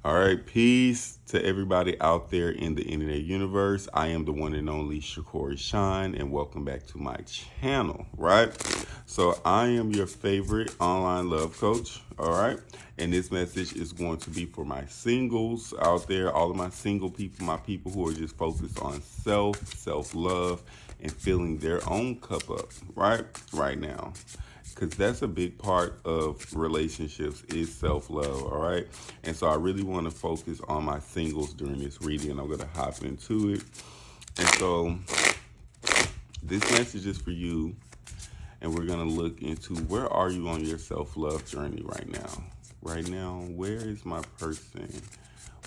All right, peace to everybody out there in the internet universe. I am the one and only Shakori Shine, and welcome back to my channel, right? So, I am your favorite online love coach, all right? And this message is going to be for my singles out there, all of my single people, my people who are just focused on self love, and filling their own cup up, right now, because that's a big part of relationships is self-love. All right, and so I really want to focus on my singles during this reading, and I'm going to hop into it. And so this message is for you, and we're going to look into where are you on your self-love journey right now. Where is my person?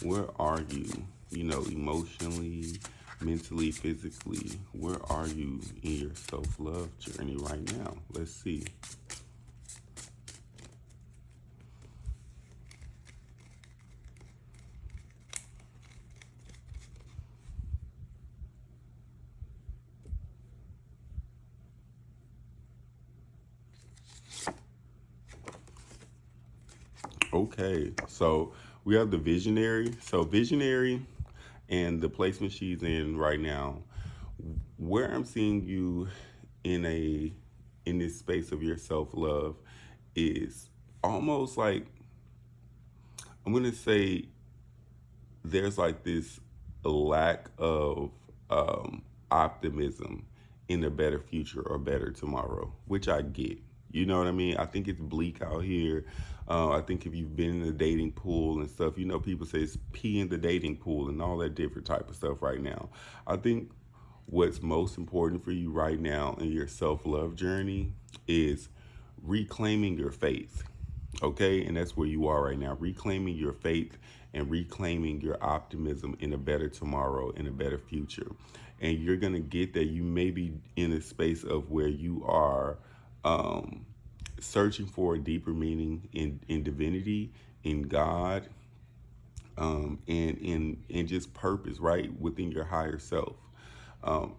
Where are you, emotionally, mentally, physically? Where are you in your self-love journey right now? Let's see. Okay, so we have the visionary. So visionary and the placement she's in right now, where I'm seeing you in a in this space of your self love is almost like, I'm gonna say, there's like this lack of optimism in a better future or better tomorrow, which I get. You know what I mean? I think it's bleak out here. I think if you've been in the dating pool and stuff, people say it's pee in the dating pool and all that different type of stuff right now. I think what's most important for you right now in your self love journey is reclaiming your faith. Okay, and that's where you are right now, reclaiming your faith and reclaiming your optimism in a better tomorrow, in a better future. And you're going to get that. You may be in a space of where you are um, searching for a deeper meaning in divinity, in God, and in just purpose, right, within your higher self. um,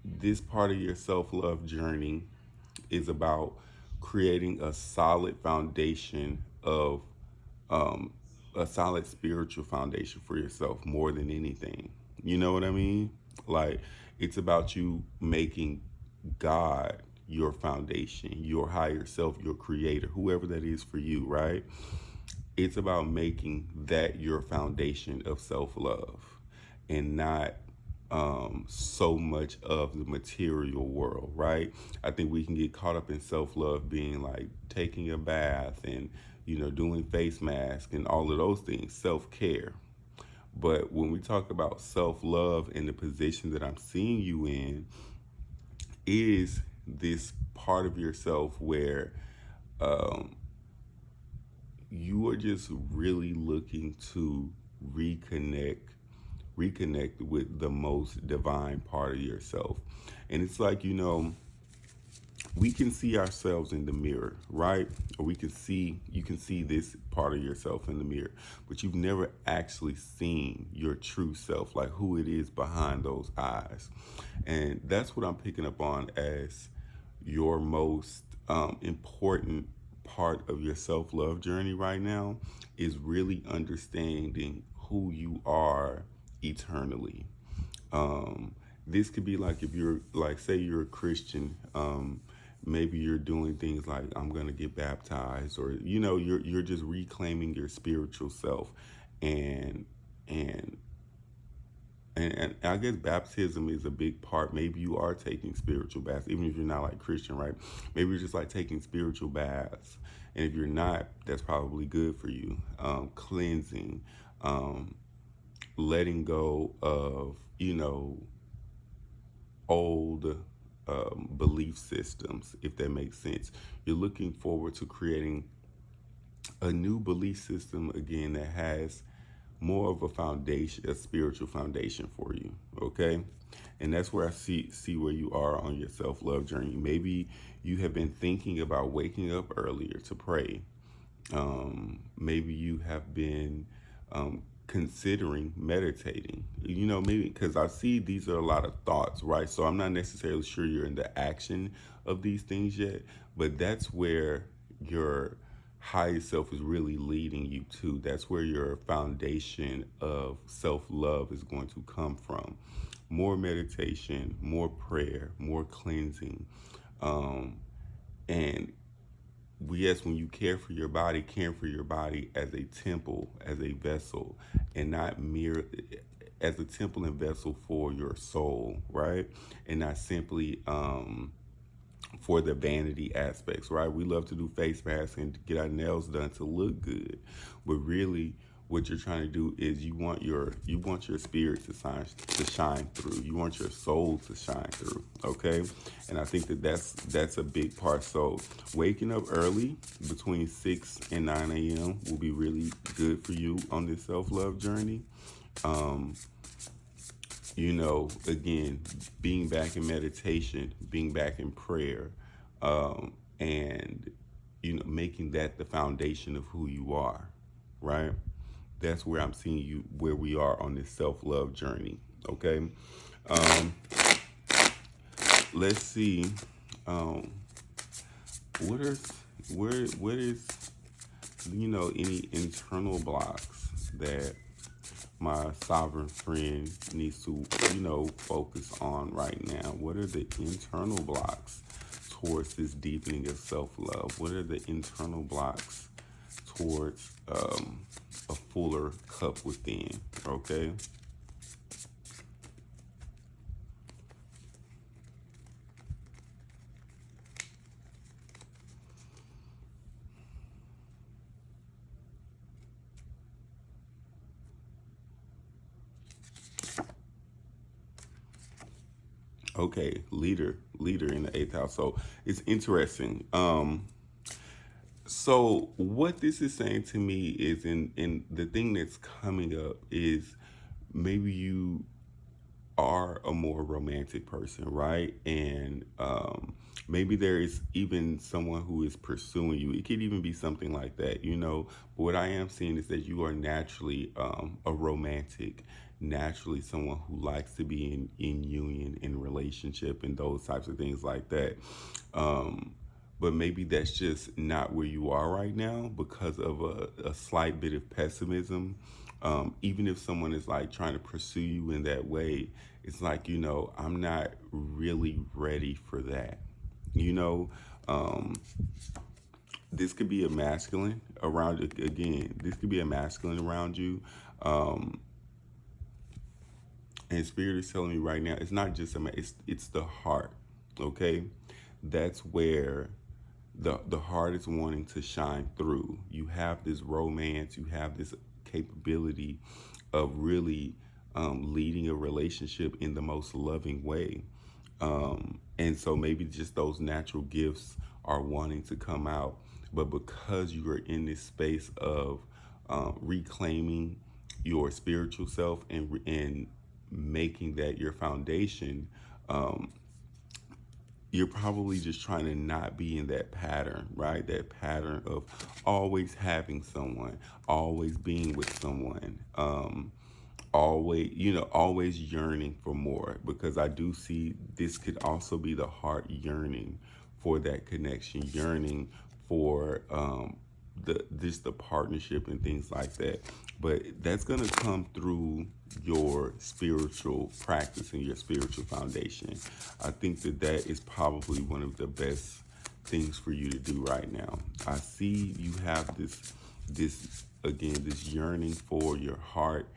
this part of your self-love journey is about creating a solid foundation of um, a solid spiritual foundation for yourself more than anything. You know what I mean? Like, it's about you making God your foundation, your higher self, your creator, whoever that is for you, right? It's about making that your foundation of self love and not so much of the material world, right? I think we can get caught up in self love being like taking a bath and, doing face mask and all of those things, self care. But when we talk about self love and the position that I'm seeing you in, is this part of yourself where um, you are just really looking to reconnect reconnect with the most divine part of yourself. And it's like, we can see ourselves in the mirror, right? Or you can see this part of yourself in the mirror, but you've never actually seen your true self, like who it is behind those eyes. And that's what I'm picking up on as your most important part of your self-love journey right now, is really understanding who you are eternally. um, this could be like, if you're like, say you're a Christian, maybe you're doing things like, I'm gonna get baptized, or you're just reclaiming your spiritual self. and and and I guess baptism is a big part. Maybe you are taking spiritual baths, even if you're not like Christian, right? Maybe you're just like taking spiritual baths, and if you're not, that's probably good for you. Cleansing, um, letting go of old belief systems, if that makes sense. You're looking forward to creating a new belief system again that has more of a foundation, a spiritual foundation for you. Okay, and that's where I see where you are on your self love journey. Maybe you have been thinking about waking up earlier to pray. Maybe you have been considering meditating. Maybe because I see these are a lot of thoughts, right? So I'm not necessarily sure you're in the action of these things yet, but that's where your higher self is really leading you to. That's where your foundation of self-love is going to come from. More meditation, more prayer, more cleansing. And yes, when you care for your body as a temple, as a vessel, and not mere as a temple and vessel for your soul, right? And not simply for the vanity aspects, right? We love to do face masks and get our nails done to look good, but really, what you're trying to do is you want your spirit to shine through. You want your soul to shine through. Okay, and I think that's a big part. So waking up early between 6 and 9 a.m. will be really good for you on this self-love journey. Um, again, being back in meditation, being back in prayer, and making that the foundation of who you are, right? That's where I'm seeing you, where we are on this self-love journey. Okay, um, let's see. Um, what is what is any internal blocks that my sovereign friend needs to focus on right now? What are the internal blocks towards this deepening of self-love? What are the internal blocks towards a fuller cup within? Okay. Okay, leader in the eighth house. So it's interesting. So what this is saying to me is, in the thing that's coming up is, maybe you are a more romantic person, right? And maybe there is even someone who is pursuing you. It could even be something like that. But what I am seeing is that you are naturally a romantic, naturally someone who likes to be in union, in relationship, and those types of things like that. But maybe that's just not where you are right now because of a slight bit of pessimism. Even if someone is like trying to pursue you in that way, it's like, I'm not really ready for that. You know, um, this could be a masculine around, again, this could be a masculine around you. Um, and spirit is telling me right now, it's not just it's the heart. Okay, that's where the heart is wanting to shine through. You have this romance, you have this capability of really leading a relationship in the most loving way. And so maybe just those natural gifts are wanting to come out. But because you are in this space of reclaiming your spiritual self and making that your foundation, um, you're probably just trying to not be in that pattern, right? That pattern of always having someone, always being with someone, always yearning for more. Because I do see this could also be the heart yearning for that connection, yearning for the partnership and things like that. But that's gonna come through your spiritual practice and your spiritual foundation. I think that is probably one of the best things for you to do right now. I see you have this again, this yearning for your heart,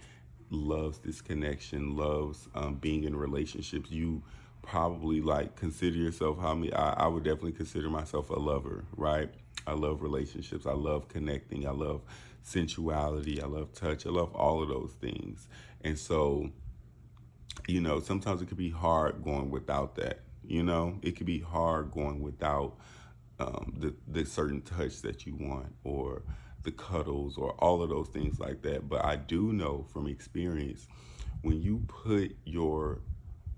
loves this connection, loves being in relationships. You probably like consider yourself, I would definitely consider myself a lover, right? I love relationships. I love connecting. I love sensuality. I love touch. I love all of those things. And so, sometimes it could be hard going without that. It could be hard going without the certain touch that you want, or the cuddles, or all of those things like that. But I do know from experience, when you put your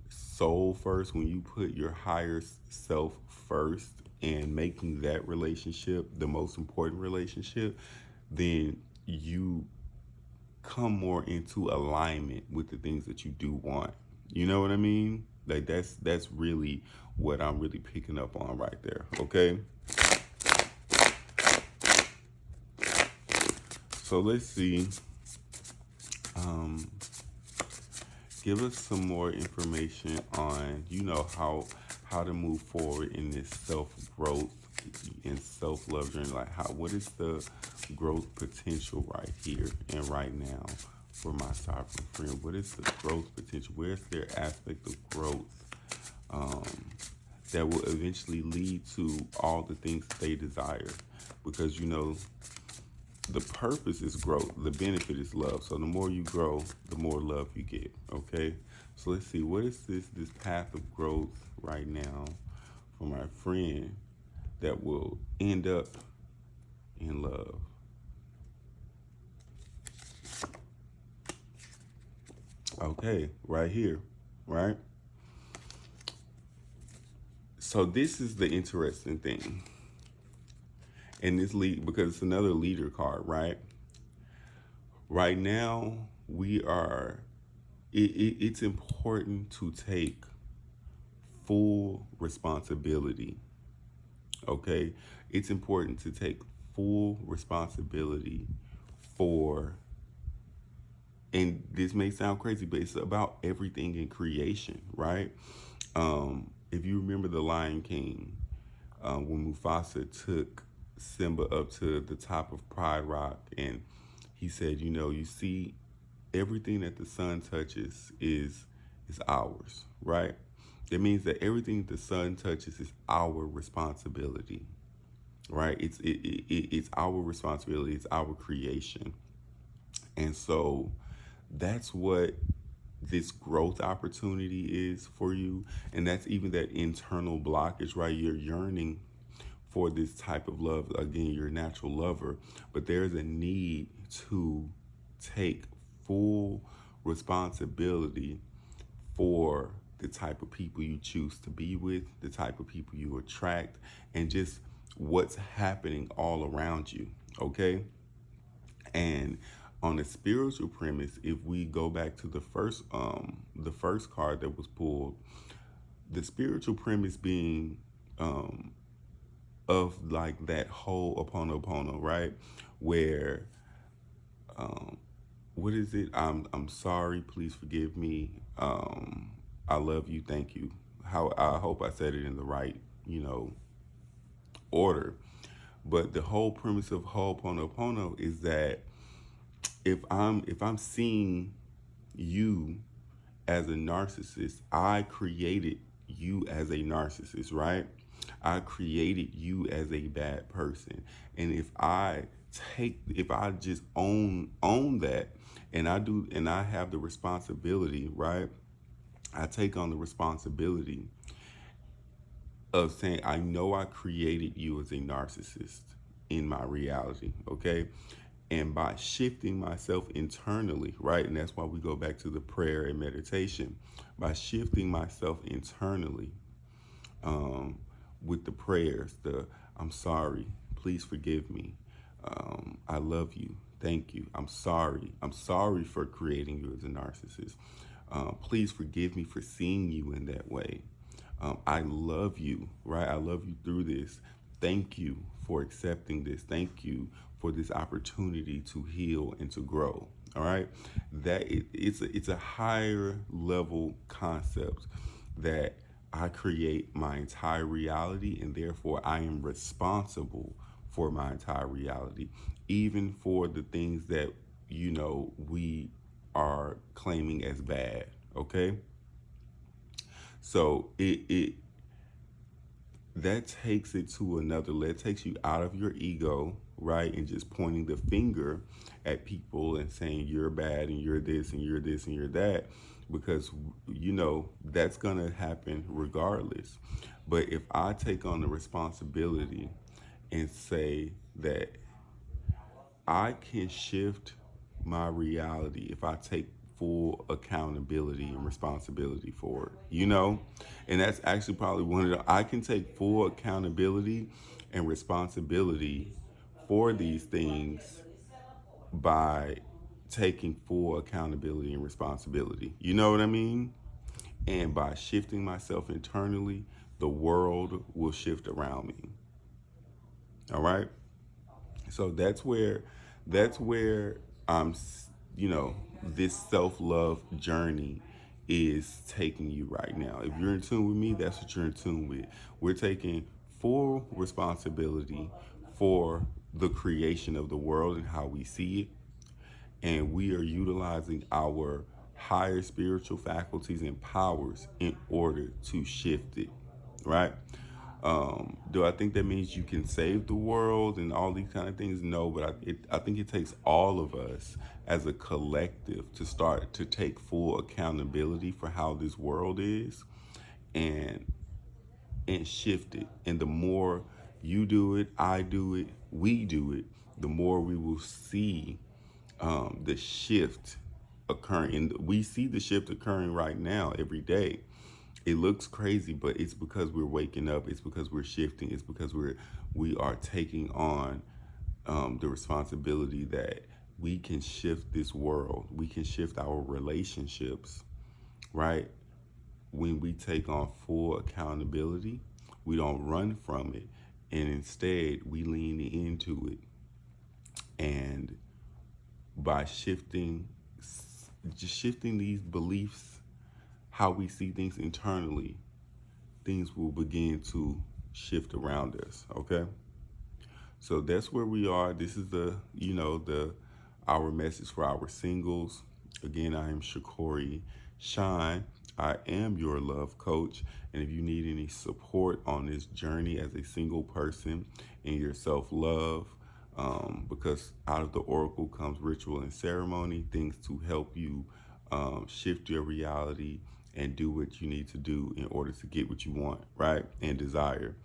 soul first, when you put your higher self first, and making that relationship the most important relationship, then you come more into alignment with the things that you do want. You know what I mean? Like that's really what I'm really picking up on right there. Okay. So let's see. Um, Give us some more information on, how to move forward in this self growth and self love journey. Like, what is the growth potential right here and right now for my sovereign friend? What is the growth potential? Where's their aspect of growth um, that will eventually lead to all the things they desire? Because the purpose is growth, the benefit is love. So the more you grow, the more love you get. Okay, so let's see, what is this path of growth right now for my friend that will end up in love? Okay, right here, right? So this is the interesting thing, and this lead, because it's another leader card, right? Right now, it's important to take full responsibility. Okay, it's important to take full responsibility for, and this may sound crazy, but it's about everything in creation, right? If you remember the Lion King, when Mufasa took Simba up to the top of Pride Rock, and he said, you see, everything that the sun touches is ours, right? That means that everything the sun touches is our responsibility, right? It's our responsibility. It's our creation, and so that's what this growth opportunity is for you, and that's even that internal blockage, right? You're yearning for this type of love. Again, you're a natural lover, but there's a need to take full responsibility for the type of people you choose to be with, the type of people you attract, and just what's happening all around you. Okay? And on a spiritual premise, if we go back to the first card that was pulled, the spiritual premise being um of like that whole Oponopono, right? Where um what is it? I'm sorry, please forgive me. I love you, thank you. How I hope I said it in the right, order. But the whole premise of Ho'oponopono is that if I'm seeing you as a narcissist, I created you as a narcissist, right? I created you as a bad person. And if I just own that, and I have the responsibility, right? I take on the responsibility of saying, I know I created you as a narcissist in my reality, okay? And by shifting myself internally, right? And that's why we go back to the prayer and meditation. By shifting myself internally, um, with the prayers, I'm sorry, please forgive me. I love you, thank you. I'm sorry. I'm sorry for creating you as a narcissist. Please forgive me for seeing you in that way. I love you, right? I love you through this. Thank you for accepting this. Thank you for this opportunity to heal and to grow. All right, it's a higher level concept that I create my entire reality, and therefore I am responsible for my entire reality, even for the things that we are claiming as bad. Okay, so it that takes it to another level. It takes you out of your ego, right? And just pointing the finger at people and saying you're bad and you're this and you're this and you're that, because that's going to happen regardless. But if I take on the responsibility and say that I can shift my reality if I take full accountability and responsibility for it, And that's actually probably one of I can take full accountability and responsibility for these things by taking full accountability and responsibility. You know what I mean? And by shifting myself internally, the world will shift around me. All right? So That's where you know, this self love journey is taking you right now. If you're in tune with me, that's what you're in tune with. We're taking full responsibility for the creation of the world and how we see it, and we are utilizing our higher spiritual faculties and powers in order to shift it, right? Do I think that means you can save the world and all these kind of things? No, but I think it takes all of us as a collective to start to take full accountability for how this world is, and shift it. And the more you do it, I do it, we do it, the more we will see the shift occurring. And we see the shift occurring right now every day. It looks crazy, but it's because we're waking up. It's because we're shifting. It's because we are taking on the responsibility that we can shift this world. We can shift our relationships, right? When we take on full accountability, we don't run from it, and instead we lean into it. And by just shifting these beliefs, how we see things internally, things will begin to shift around us. Okay, so that's where we are. This is the our message for our singles. Again, I am Shakori Shine. I am your love coach, and if you need any support on this journey as a single person in your self love, because out of the oracle comes ritual and ceremony, things to help you shift your reality and do what you need to do in order to get what you want, right? And desire.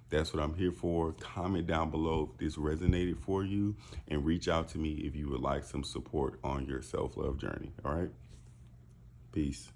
That's what I'm here for. Comment down below if this resonated for you, and reach out to me if you would like some support on your self love journey. All right? Peace.